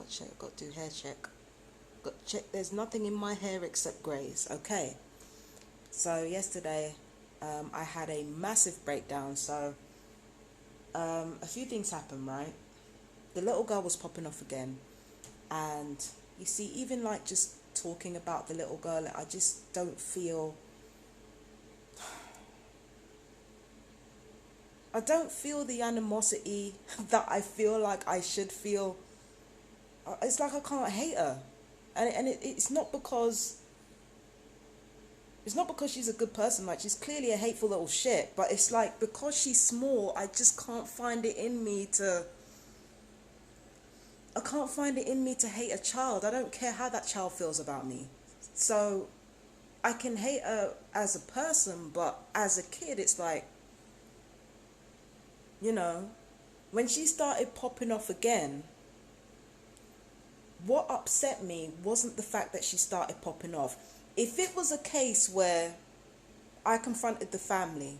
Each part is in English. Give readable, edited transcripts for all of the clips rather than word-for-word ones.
check. Got to do hair check. Got to check. There's nothing in my hair except greys. Okay. So yesterday, I had a massive breakdown. So a few things happened, right? The little girl was popping off again, and you see, even like just talking about the little girl, I just don't feel. I don't feel the animosity that I feel like I should feel. It's like I can't hate her, and it's not because. It's not because she's a good person. Like, she's clearly a hateful little shit. But it's like, because she's small, I just can't find it in me to. I can't find it in me to hate a child. I don't care how that child feels about me. So, I can hate her as a person, but as a kid, it's like, you know, when she started popping off again, what upset me wasn't the fact that she started popping off. If it was a case where I confronted the family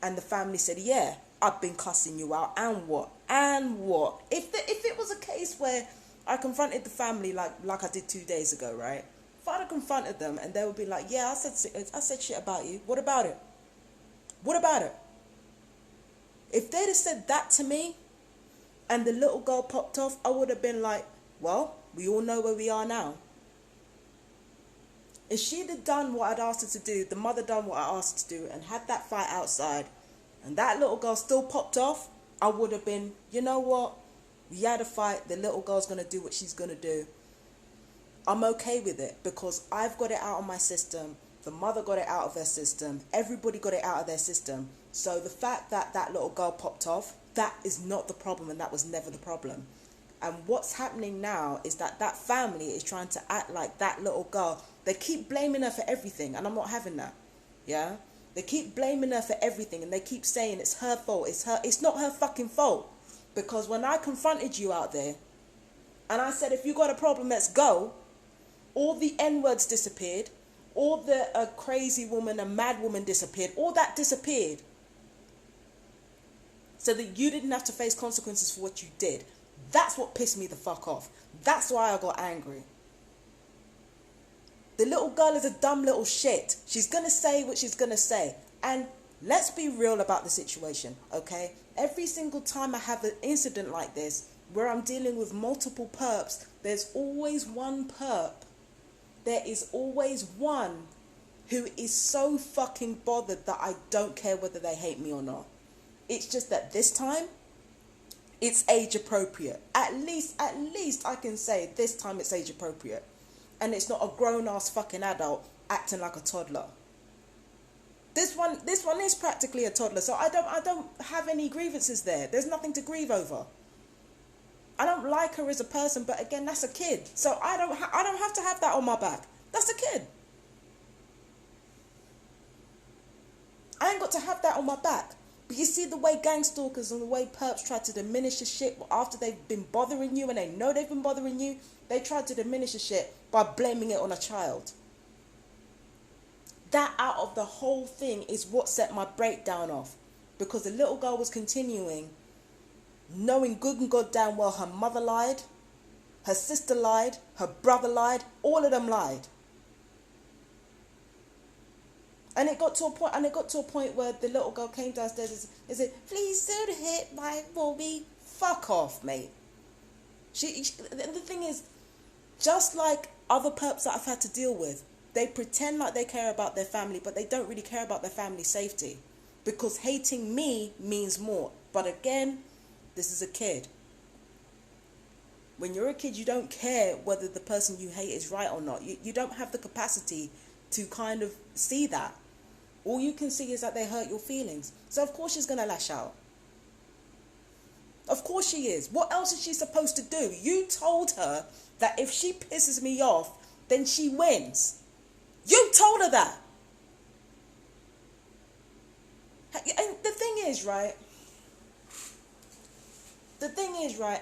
and the family said, yeah, I've been cussing you out, and what? And what? If it was a case where I confronted the family like I did 2 days ago, right? If I'd have confronted them and they would be like, yeah, I said shit about you. What about it? What about it? If they'd have said that to me and the little girl popped off, I would have been like, well, we all know where we are now. If she'd have done what I'd asked her to do, the mother done what I asked her to do, and had that fight outside, and that little girl still popped off, I would have been, you know what? We had a fight, the little girl's going to do what she's going to do. I'm okay with it, because I've got it out of my system, the mother got it out of their system, everybody got it out of their system. So the fact that that little girl popped off, that is not the problem, and that was never the problem. And what's happening now is that that family is trying to act like that little girl. They keep blaming her for everything, and I'm not having that. Yeah? They keep blaming her for everything, and they keep saying it's her fault. It's not her fucking fault. Because when I confronted you out there, and I said, if you got a problem, let's go, all the N-words disappeared, all the crazy woman, a mad woman disappeared, all that disappeared. So that you didn't have to face consequences for what you did. That's what pissed me the fuck off. That's why I got angry. The little girl is a dumb little shit. She's going to say what she's going to say. And let's be real about the situation, okay? Every single time I have an incident like this, where I'm dealing with multiple perps, there's always one perp. There is always one who is so fucking bothered that I don't care whether they hate me or not. It's just that this time, it's age appropriate. At least I can say this time it's age appropriate. And it's not a grown-ass fucking adult acting like a toddler. This one is practically a toddler, so I don't have any grievances there. There's nothing to grieve over. I don't like her as a person, but again, that's a kid. So I don't have to have that on my back. That's a kid. I ain't got to have that on my back. But you see the way gang stalkers and the way perps try to diminish the shit after they've been bothering you and they know they've been bothering you, they try to diminish the shit by blaming it on a child. That out of the whole thing is what set my breakdown off. Because the little girl was continuing, knowing good and goddamn well her mother lied, her sister lied, her brother lied, all of them lied. And it got to a point where the little girl came downstairs and said, please don't hit my Bobby. Fuck off, mate. The thing is, just like other perps that I've had to deal with, they pretend like they care about their family, but they don't really care about their family's safety. Because hating me means more. But again, this is a kid. When you're a kid, you don't care whether the person you hate is right or not. You don't have the capacity to kind of see that. All you can see is that they hurt your feelings. So of course she's going to lash out. Of course she is. What else is she supposed to do? You told her that if she pisses me off, then she wins. You told her that. And the thing is, right?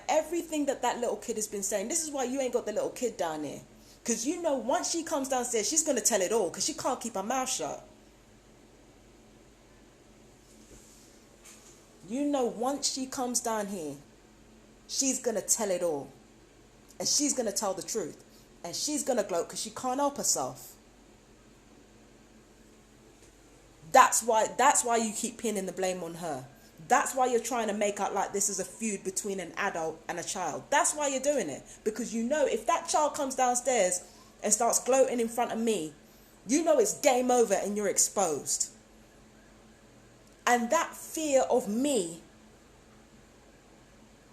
Everything that little kid has been saying, this is why you ain't got the little kid down there. Because you know once she comes downstairs, she's going to tell it all because she can't keep her mouth shut. You know once she comes down here, she's going to tell it all. And she's going to tell the truth. And she's going to gloat because she can't help herself. That's why you keep pinning the blame on her. That's why you're trying to make out like this is a feud between an adult and a child. That's why you're doing it. Because you know if that child comes downstairs and starts gloating in front of me, you know it's game over and you're exposed. And that fear of me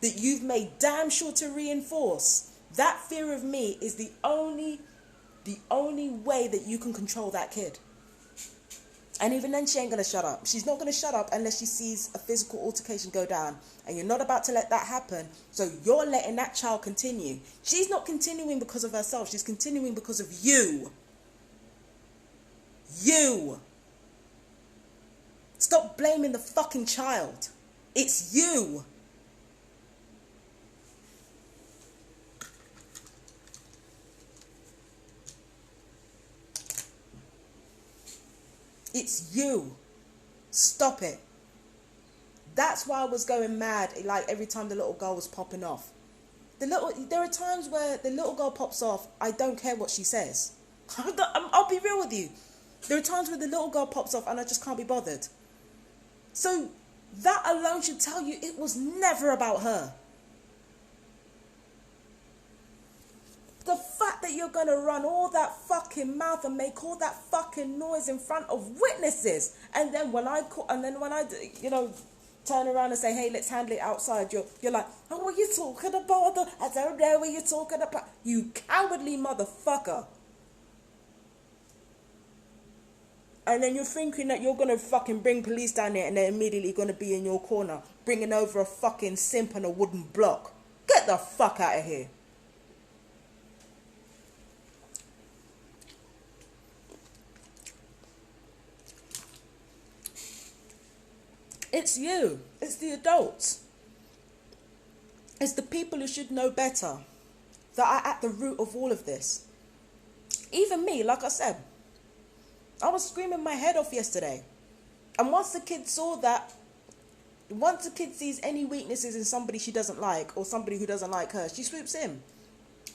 that you've made damn sure to reinforce, that fear of me is the only way that you can control that kid. And even then, she ain't going to shut up. She's not going to shut up unless she sees a physical altercation go down. And you're not about to let that happen. So you're letting that child continue. She's not continuing because of herself. She's continuing because of you. You. Stop blaming the fucking child. It's you. It's you. Stop it. That's why I was going mad, like every time the little girl was popping off. There are times where the little girl pops off, I don't care what she says. I'll be real with you. There are times where the little girl pops off and I just can't be bothered. So that alone should tell you it was never about her. The fact that you're going to run all that fucking mouth and make all that fucking noise in front of witnesses. And then when I turn around and say, hey, let's handle it outside. You're like, oh, what are you talking about? I don't know what you're talking about. You cowardly motherfucker. And then you're thinking that you're going to fucking bring police down there and they're immediately going to be in your corner, bringing over a fucking simp and a wooden block. Get the fuck out of here. It's you. It's the adults. It's the people who should know better that are at the root of all of this. Even me, like I said, I was screaming my head off yesterday. And once the kid sees any weaknesses in somebody she doesn't like or somebody who doesn't like her, she swoops in.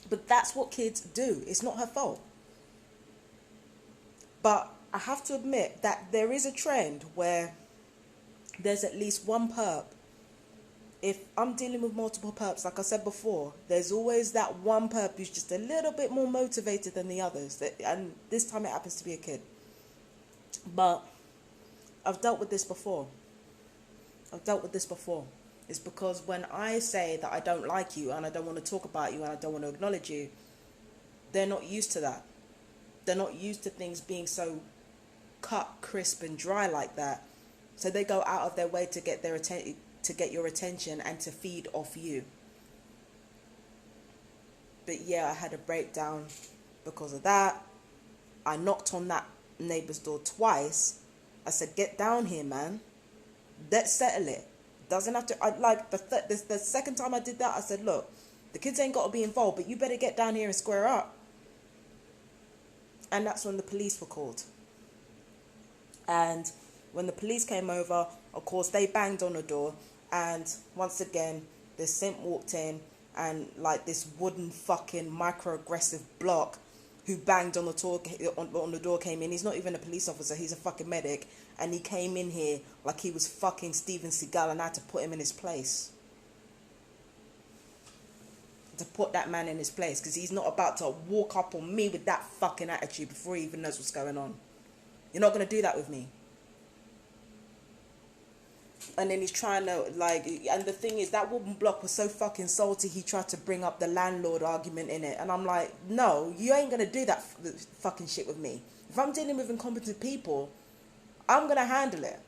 But that's what kids do. It's not her fault. But I have to admit that there is a trend where there's at least one perp. If I'm dealing with multiple perps, like I said before, there's always that one perp who's just a little bit more motivated than the others. And this time it happens to be a kid. But I've dealt with this before. It's because when I say that I don't like you and I don't want to talk about you and I don't want to acknowledge you, they're not used to that. They're not used to things being so cut, crisp and dry like that. So they go out of their way to get your attention and to feed off you. But yeah, I had a breakdown because of that. I knocked on that neighbor's door twice. I said, get down here, man. Let's settle it. Doesn't have to. The second time I did that, I said, look, the kids ain't got to be involved, but you better get down here and square up. And that's when the police were called. And when the police came over, of course, they banged on the door. And once again, the simp walked in and like this wooden fucking microaggressive block who banged on the door came in. He's not even a police officer. He's a fucking medic. And he came in here like he was fucking Steven Seagal and I had to put him in his place. To put that man in his place. Because he's not about to walk up on me with that fucking attitude before he even knows what's going on. You're not going to do that with me. And then he's trying to, and the thing is, that wooden block was so fucking salty, he tried to bring up the landlord argument in it. And I'm like, no, you ain't going to do that fucking shit with me. If I'm dealing with incompetent people, I'm going to handle it.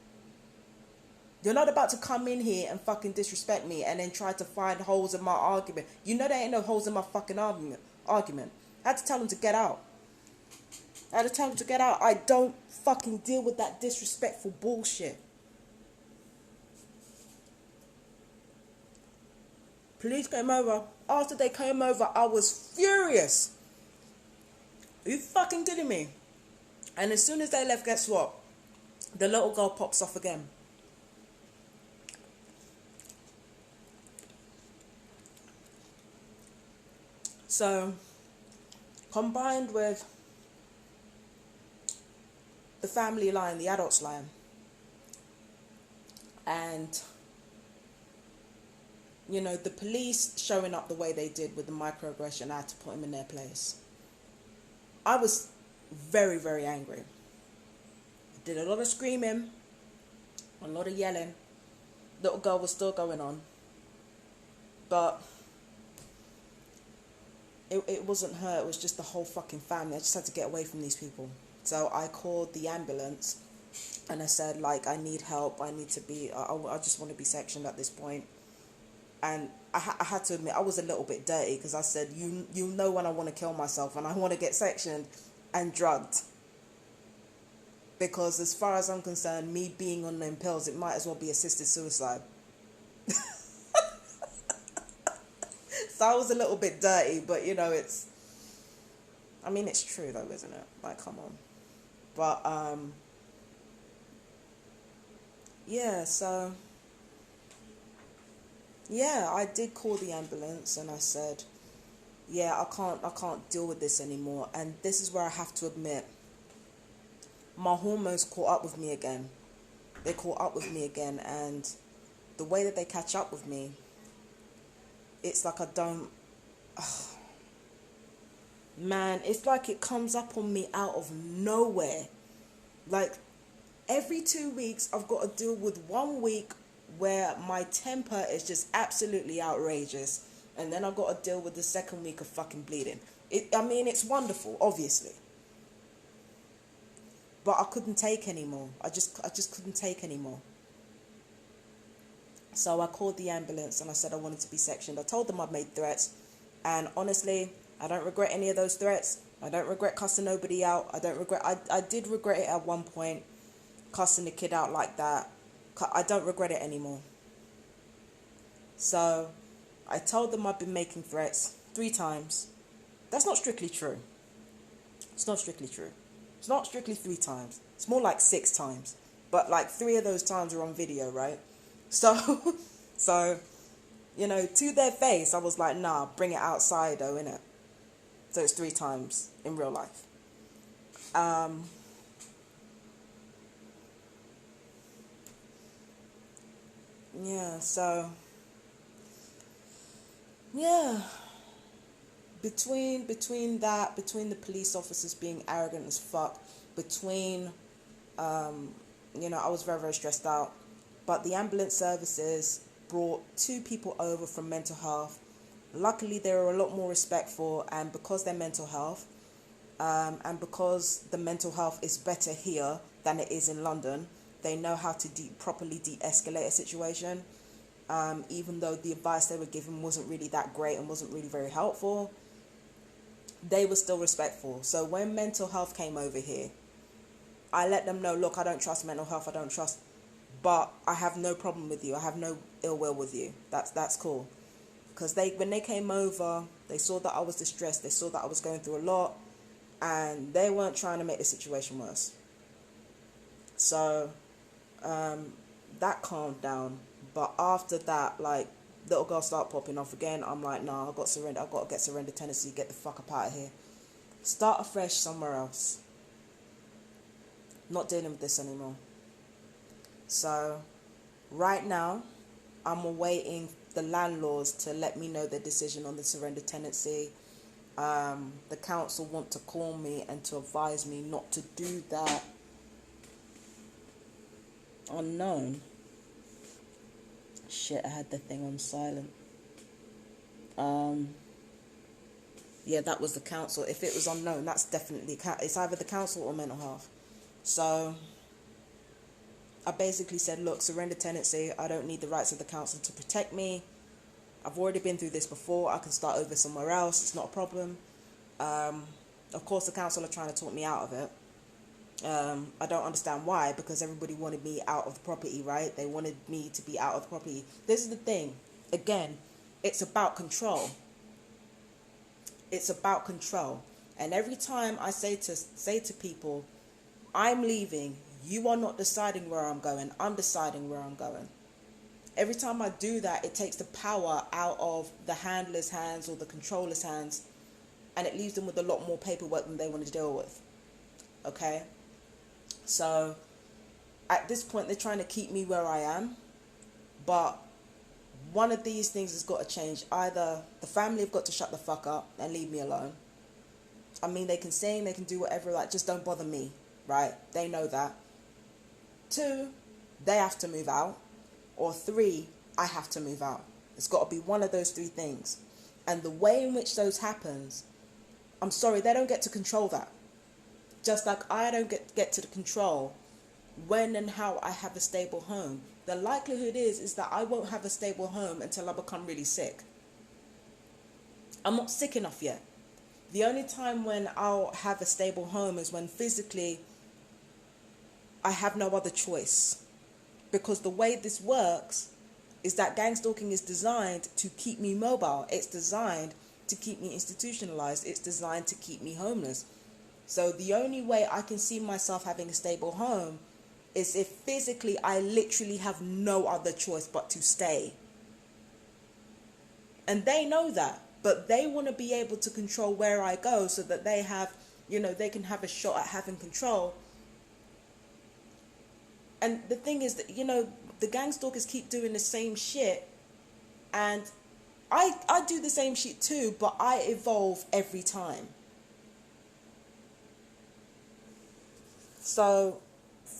You're not about to come in here and fucking disrespect me and then try to find holes in my argument. You know there ain't no holes in my fucking argument. I had to tell him to get out. I don't fucking deal with that disrespectful bullshit. Police came over. After they came over, I was furious. Are you fucking kidding me? And as soon as they left, guess what? The little girl pops off again. So, combined with the family line, the adults line, and, you know, the police showing up the way they did with the microaggression, I had to put them in their place. I was very, very angry. I did a lot of screaming, a lot of yelling. Little girl was still going on. But it wasn't her, it was just the whole fucking family. I just had to get away from these people. So I called the ambulance and I said, like, I need help. I need to be, I just want to be sectioned at this point. And I had to admit, I was a little bit dirty because I said, you know when I want to kill myself and I want to get sectioned and drugged. Because as far as I'm concerned, me being on them pills, it might as well be assisted suicide. So I was a little bit dirty, but you know, it's true though, isn't it? Like, come on. But, yeah, so, yeah, I did call the ambulance and I said, yeah, I can't deal with this anymore. And this is where I have to admit, my hormones caught up with me again. They caught up with me again, and the way that they catch up with me, it's like I don't... Man, it's like it comes up on me out of nowhere. Like, every 2 weeks, I've got to deal with 1 week where my temper is just absolutely outrageous. And then I've got to deal with the second week of fucking bleeding. It's wonderful, obviously. But I couldn't take anymore. I just couldn't take anymore. So I called the ambulance and I said I wanted to be sectioned. I told them I'd made threats. And honestly, I don't regret any of those threats. I don't regret cussing nobody out. I did regret it at one point, cussing the kid out like that. I don't regret it anymore. So I told them I'd been making threats 3 times. That's not strictly true. It's not strictly true. It's not strictly 3 times. It's more like 6 times. But like 3 of those times are on video, right? So, you know, to their face, I was like, nah, bring it outside though, innit? So it's 3 times in real life. Yeah, so, yeah. Between the police officers being arrogant as fuck, you know, I was very, very stressed out. But the ambulance services brought 2 people over from mental health. Luckily, they were a lot more respectful, and because they're mental health, and because the mental health is better here than it is in London, they know how to properly de-escalate a situation. Even though the advice they were given wasn't really that great and wasn't really very helpful, they were still respectful. So when mental health came over here, I let them know, look, I don't trust mental health, but I have no problem with you. I have no ill will with you. That's cool. Because when they came over, they saw that I was distressed. They saw that I was going through a lot, and they weren't trying to make the situation worse. So that calmed down. But after that, like, little girls start popping off again. I'm like, nah, I've got to get surrender tendency, get the fuck up out of here. Start afresh somewhere else. Not dealing with this anymore. So right now, I'm awaiting the landlords to let me know their decision on the surrender tenancy. The council want to call me and to advise me not to do that. Unknown. Shit, I had the thing on silent. Yeah, that was the council. If it was unknown, that's definitely... It's either the council or mental health. So I basically said, look, surrender tenancy. I don't need the rights of the council to protect me. I've already been through this before. I can start over somewhere else. It's not a problem. Of course, the council are trying to talk me out of it. I don't understand why, because everybody wanted me out of the property, right? They wanted me to be out of the property. This is the thing. Again, it's about control. It's about control. And every time I say to people, I'm leaving, you are not deciding where I'm going. I'm deciding where I'm going. Every time I do that, it takes the power out of the handler's hands or the controller's hands, and it leaves them with a lot more paperwork than they want to deal with. Okay? So at this point, they're trying to keep me where I am, but one of these things has got to change. Either the family have got to shut the fuck up and leave me alone. I mean, they can sing, they can do whatever, like, just don't bother me, right? They know that. 2, they have to move out. Or 3, I have to move out. It's got to be one of those 3 things. And the way in which those happens, I'm sorry, they don't get to control that. Just like I don't get to control when and how I have a stable home. The likelihood is that I won't have a stable home until I become really sick. I'm not sick enough yet. The only time when I'll have a stable home is when physically I have no other choice. Because the way this works is that gang stalking is designed to keep me mobile. It's designed to keep me institutionalized. It's designed to keep me homeless. So the only way I can see myself having a stable home is if physically I literally have no other choice but to stay. And they know that, but they want to be able to control where I go so that they have, they can have a shot at having control. And the thing is that, the gang stalkers keep doing the same shit. And I do the same shit too, but I evolve every time. So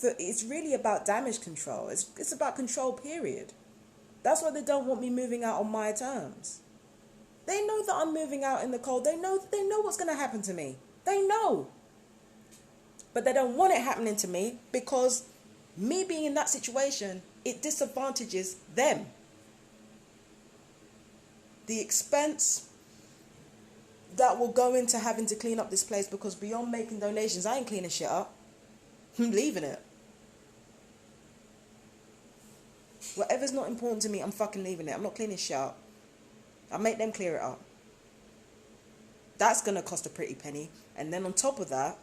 it's really about damage control. It's about control, period. That's why they don't want me moving out on my terms. They know that I'm moving out in the cold. They know what's going to happen to me. They know. But they don't want it happening to me because me being in that situation, it disadvantages them. The expense that will go into having to clean up this place, because beyond making donations, I ain't cleaning shit up. I'm leaving it. Whatever's not important to me, I'm fucking leaving it. I'm not cleaning shit up. I'll make them clear it up. That's going to cost a pretty penny. And then on top of that,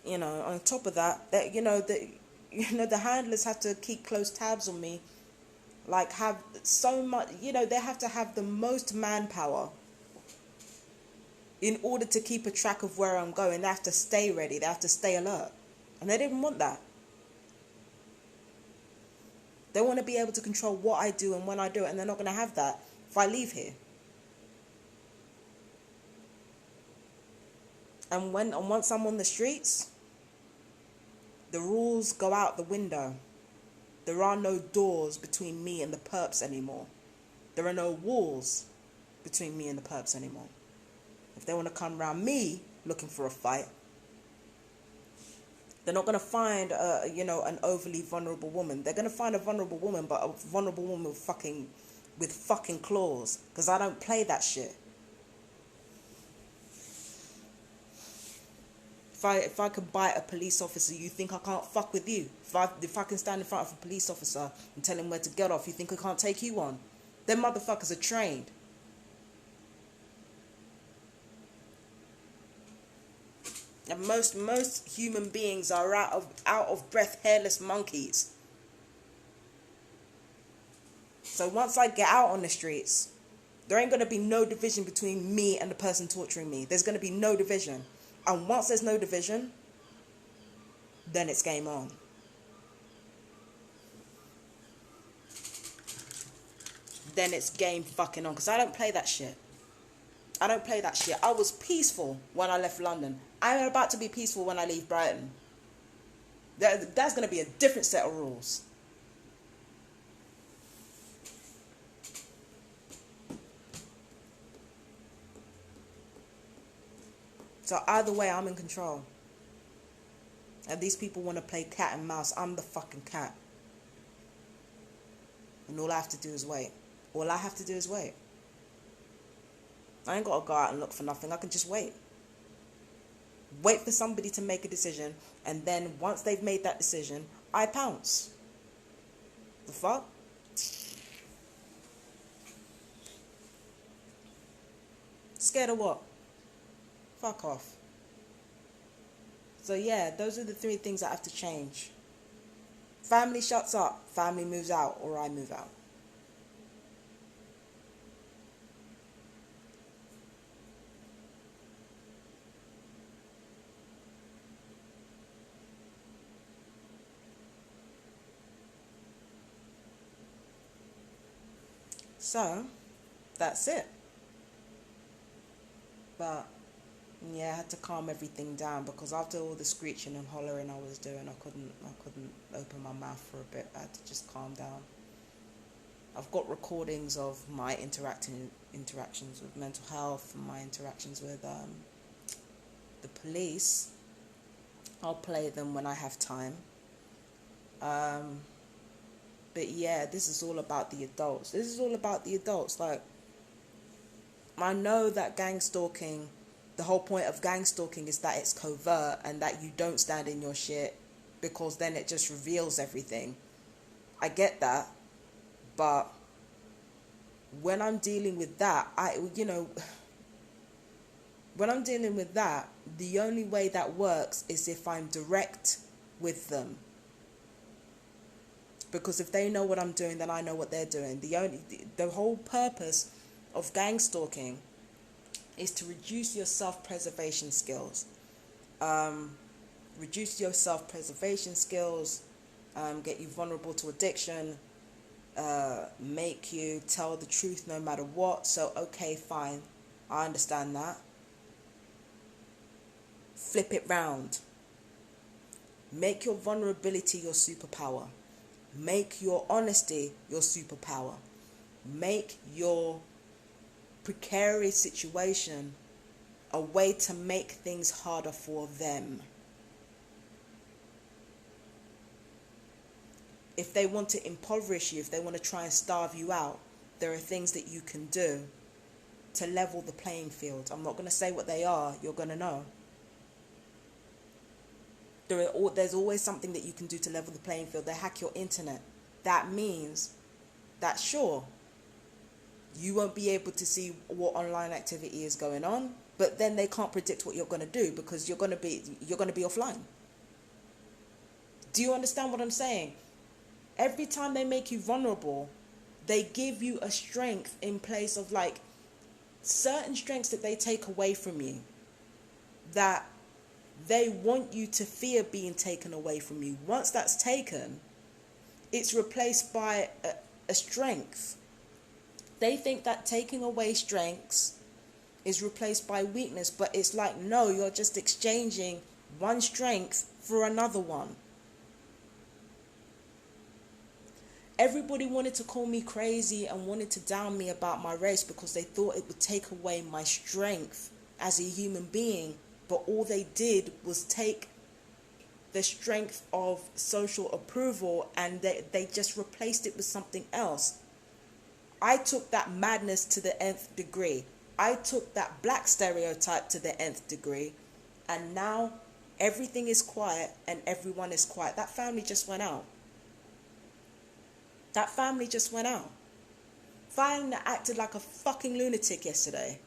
the handlers have to keep close tabs on me. Like, have so much, they have to have the most manpower in order to keep a track of where I'm going. They have to stay ready. They have to stay alert. And they didn't want that. They want to be able to control what I do and when I do it, and they're not going to have that if I leave here. And once I'm on the streets, the rules go out the window. There are no doors between me and the perps anymore. There are no walls between me and the perps anymore. If they want to come around me looking for a fight, they're not going to find, an overly vulnerable woman. They're going to find a vulnerable woman, but a vulnerable woman with fucking claws. Because I don't play that shit. If I could bite a police officer, you think I can't fuck with you? If I can stand in front of a police officer and tell him where to get off, you think I can't take you on? Them motherfuckers are trained. And most human beings are out of breath, hairless monkeys. So once I get out on the streets, there ain't going to be no division between me and the person torturing me. There's going to be no division. And once there's no division, then it's game on. Then it's game fucking on. Because I don't play that shit. I don't play that shit. I was peaceful when I left London. I'm about to be peaceful when I leave Brighton. That's going to be a different set of rules. So either way, I'm in control. And these people want to play cat and mouse. I'm the fucking cat. And all I have to do is wait. All I have to do is wait. I ain't got to go out and look for nothing. I can just wait. Wait for somebody to make a decision. And then once they've made that decision, I pounce. The fuck? Scared of what? Fuck off. So yeah, those are the 3 things that have to change. Family shuts up, family moves out, or I move out. So that's it. But yeah, I had to calm everything down because after all the screeching and hollering I was doing, I couldn't open my mouth for a bit. I had to just calm down. I've got recordings of my interactions with mental health and my interactions with the police. I'll play them when I have time. But yeah, this is all about the adults. This is all about the adults. Like, I know that gang stalking, the whole point of gang stalking is that it's covert and that you don't stand in your shit because then it just reveals everything. I get that, but when I'm dealing with that, when I'm dealing with that, the only way that works is if I'm direct with them. Because if they know what I'm doing, then I know what they're doing. The whole purpose of gang stalking is to reduce your self-preservation skills. Reduce your self-preservation skills, get you vulnerable to addiction, make you tell the truth no matter what. So, okay, fine, I understand that. Flip it round. Make your vulnerability your superpower. Make your honesty your superpower. Make your precarious situation a way to make things harder for them. If they want to impoverish you, if they want to try and starve you out, there are things that you can do to level the playing field. I'm not going to say what they are, you're going to know. There's always something that you can do to level the playing field. They hack your internet. That means that, sure, you won't be able to see what online activity is going on, but then they can't predict what you're going to do because you're going to be offline. Do you understand what I'm saying? Every time they make you vulnerable, they give you a strength in place of, like, certain strengths that they take away from you, that they want you to fear being taken away from you. Once that's taken, it's replaced by a strength. They think that taking away strengths is replaced by weakness, but it's like, no, you're just exchanging one strength for another one. Everybody wanted to call me crazy and wanted to down me about my race because they thought it would take away my strength as a human being. But all they did was take the strength of social approval and they just replaced it with something else. I took that madness to the nth degree. I took that black stereotype to the nth degree. And now everything is quiet and everyone is quiet. That family just went out. That family just went out. Family acted like a fucking lunatic yesterday.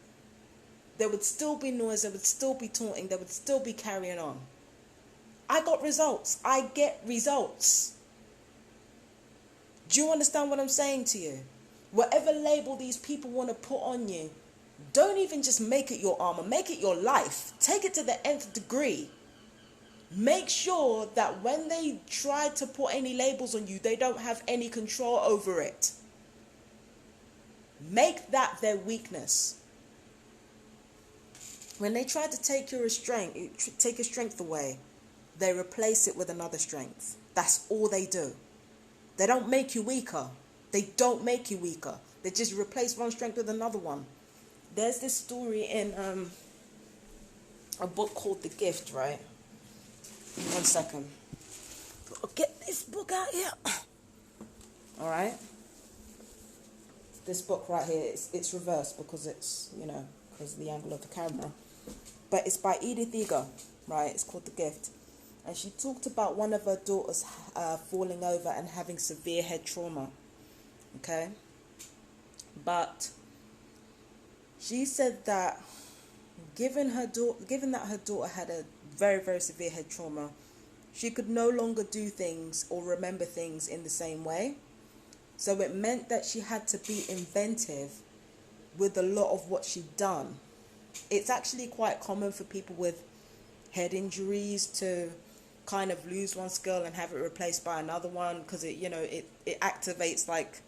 There would still be noise, there would still be taunting, there would still be carrying on. I got results. I get results. Do you understand what I'm saying to you? Whatever label these people want to put on you, don't even just make it your armor, make it your life. Take it to the nth degree. Make sure that when they try to put any labels on you, they don't have any control over it. Make that their weakness. When they try to take your strength, take your strength away, they replace it with another strength. That's all they do. They don't make you weaker. They don't make you weaker. They just replace one strength with another one. There's this story in a book called The Gift, right? 1 second. I'll get this book out here. All right. This book right here, it's reversed because it's, because of the angle of the camera. But it's by Edith Eger, right? It's called The Gift. And she talked about one of her daughters falling over and having severe head trauma. Okay? But she said that given that her daughter had a very, very severe head trauma, she could no longer do things or remember things in the same way. So it meant that she had to be inventive with a lot of what she'd done. It's actually quite common for people with head injuries to kind of lose one skill and have it replaced by another one because it activates like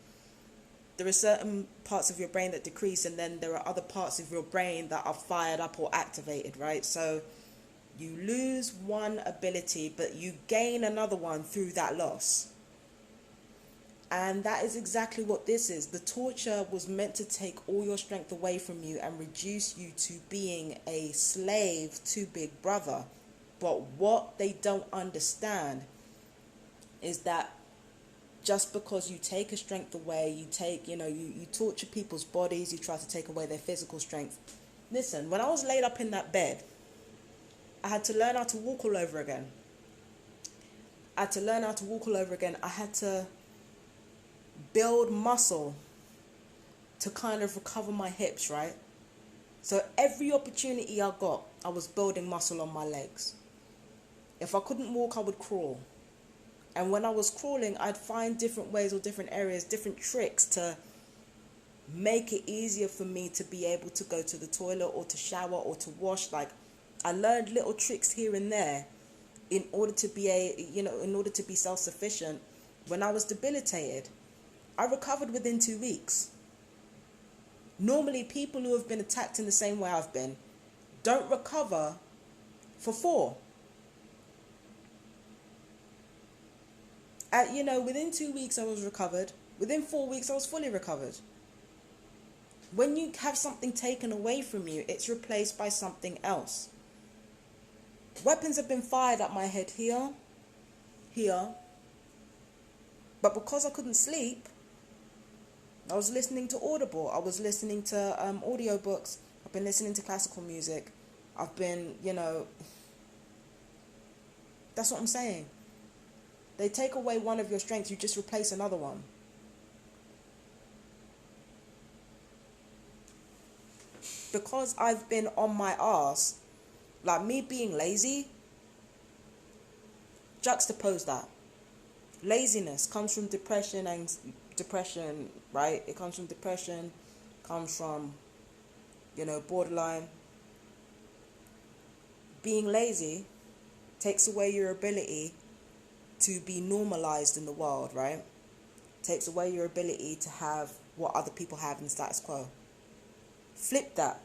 there are certain parts of your brain that decrease, and then there are other parts of your brain that are fired up or activated, right? So you lose one ability, but you gain another one through that loss. And that is exactly what this is. The torture was meant to take all your strength away from you and reduce you to being a slave to Big Brother. But what they don't understand is that just because you take a strength away, you torture people's bodies, you try to take away their physical strength. Listen, when I was laid up in that bed, I had to learn how to walk all over again. I had to build muscle to kind of recover my hips, right? So every opportunity I got, I was building muscle on my legs. If I couldn't walk, I would crawl. And when I was crawling, I'd find different ways or different areas, different tricks to make it easier for me to be able to go to the toilet or to shower or to wash. Like, I learned little tricks here and there in order to be self-sufficient. When I was debilitated, I recovered within 2 weeks. Normally, people who have been attacked in the same way I've been don't recover for 4. Within 2 weeks I was recovered. Within 4 weeks I was fully recovered. When you have something taken away from you, it's replaced by something else. Weapons have been fired at my head here. But because I couldn't sleep, I was listening to Audible. I was listening to audiobooks. I've been listening to classical music. I've been, that's what I'm saying. They take away one of your strengths, you just replace another one. Because I've been on my ass, like me being lazy, juxtapose that. Laziness comes from depression, right? It comes from depression, comes from, borderline. Being lazy takes away your ability to be normalized in the world, right? Takes away your ability to have what other people have in status quo. Flip that.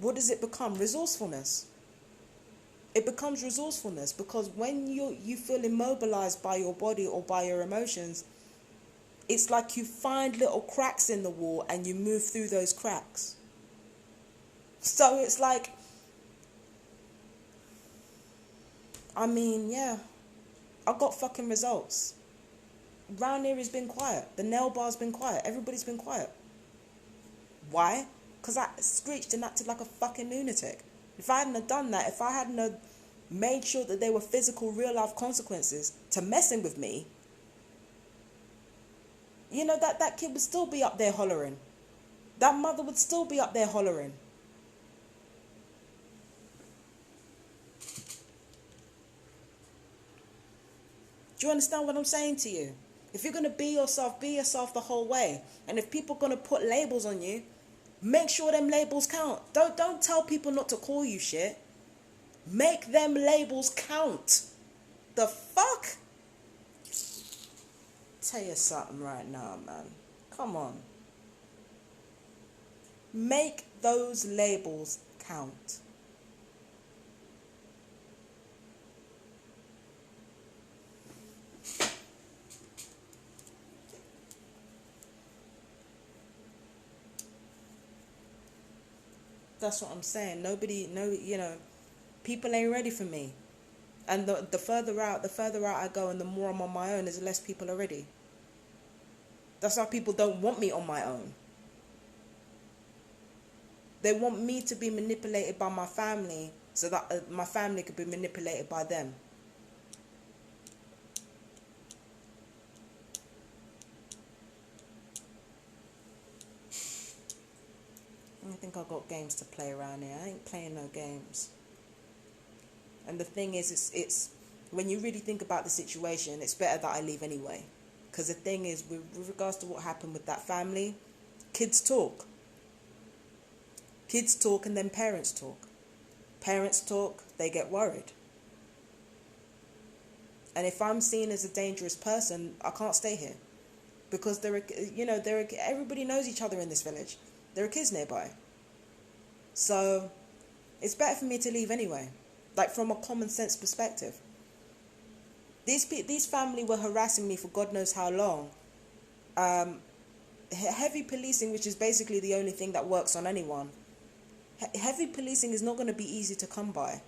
What does it become? Resourcefulness. It becomes resourcefulness because when you feel immobilized by your body or by your emotions, it's like you find little cracks in the wall and you move through those cracks. So it's like, yeah, I got fucking results. Round here has been quiet. The nail bar's been quiet. Everybody's been quiet. Why? Because I screeched and acted like a fucking lunatic. If I hadn't have done that, if I hadn't have made sure that there were physical, real-life consequences to messing with me, that kid would still be up there hollering. That mother would still be up there hollering. Do you understand what I'm saying to you? If you're going to be yourself the whole way. And if people are going to put labels on you, make sure them labels count. Don't tell people not to call you shit. Make them labels count. The fuck? Tell you something right now, man. Come on. Make those labels count. That's what I'm saying. People ain't ready for me. And the further out I go and the more I'm on my own, is the less people are ready. That's why people don't want me on my own. They want me to be manipulated by my family so that my family could be manipulated by them. I think I got games to play around here. I ain't playing no games. And the thing is, it's when you really think about the situation, it's better that I leave anyway. Because the thing is, with regards to what happened with that family, kids talk. Kids talk and then parents talk. Parents talk, they get worried. And if I'm seen as a dangerous person, I can't stay here. because everybody knows each other in this village. There are kids nearby. So it's better for me to leave anyway, like from a common sense perspective. These family were harassing me for God knows how long. Heavy policing, which is basically the only thing that works on anyone. Heavy policing is not going to be easy to come by.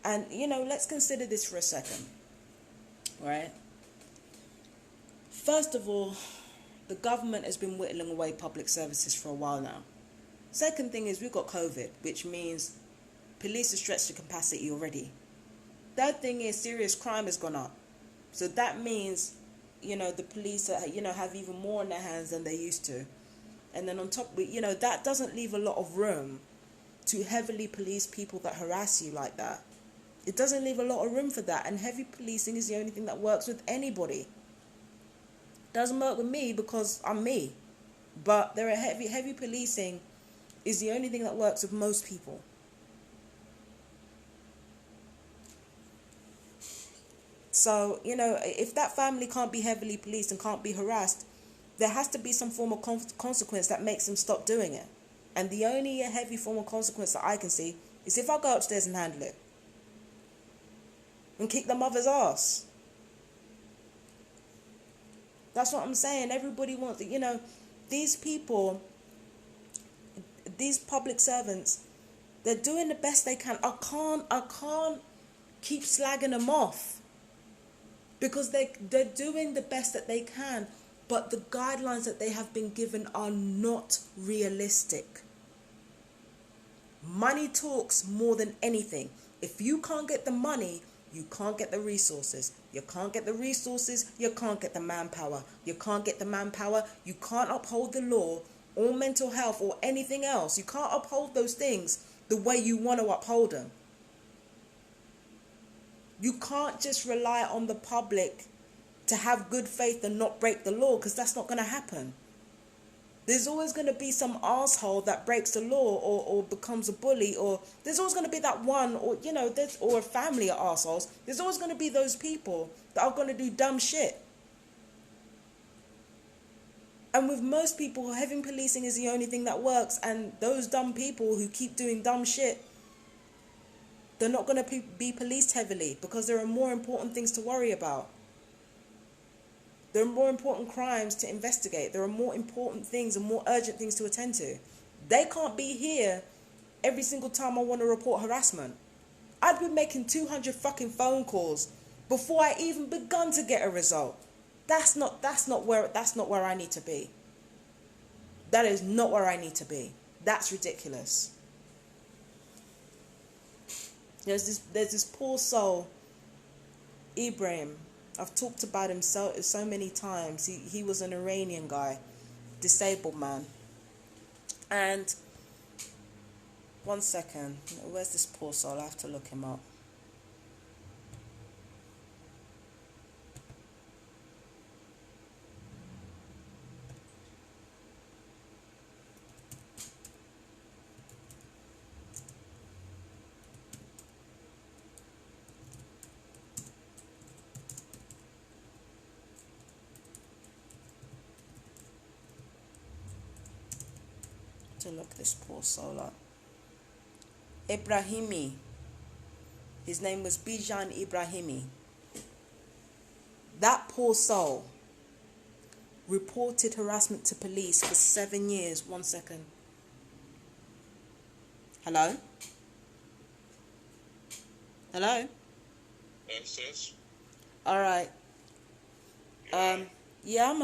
And, let's consider this for a second. Right? First of all, the government has been whittling away public services for a while now. Second thing is we've got COVID, which means police are stretched to capacity already. Third thing is serious crime has gone up. So that means, the police, have even more on their hands than they used to. And then on top, that doesn't leave a lot of room to heavily police people that harass you like that. It doesn't leave a lot of room for that. And heavy policing is the only thing that works with anybody. Doesn't work with me because I'm me. But there are heavy policing is the only thing that works with most people. So, if that family can't be heavily policed and can't be harassed, there has to be some form of consequence that makes them stop doing it. And the only heavy form of consequence that I can see is if I go upstairs and handle it. And kick the mother's ass. That's what I'm saying. Everybody wants it. These people, these public servants, they're doing the best they can. I can't keep slagging them off. Because they're doing the best that they can. But the guidelines that they have been given are not realistic. Money talks more than anything. If you can't get the money, you can't get the resources. You can't get the resources, you can't get the manpower. You can't get the manpower, you can't uphold the law or mental health or anything else. You can't uphold those things the way you want to uphold them. You can't just rely on the public to have good faith and not break the law, because that's not going to happen. There's always going to be some asshole that breaks the law or becomes a bully, or there's always going to be that one, or or a family of assholes. There's always going to be those people that are going to do dumb shit. And with most people, heavy policing is the only thing that works, and those dumb people who keep doing dumb shit, they're not going to be policed heavily because there are more important things to worry about. There are more important crimes to investigate. There are more important things and more urgent things to attend to. They can't be here every single time I want to report harassment. I'd be making 200 fucking phone calls before I even begun to get a result. That's not where I need to be. That is not where I need to be. That's ridiculous. There's this poor soul, Ibrahim. I've talked about him so many times. He was an Iranian guy, disabled man. And one second, where's this poor soul? I have to look him up. To look this poor soul up. Ibrahimi. His name was Bijan Ibrahimi. That poor soul reported harassment to police for 7 years. One second. Hello? Hello? Sis? All right. Yeah, I'm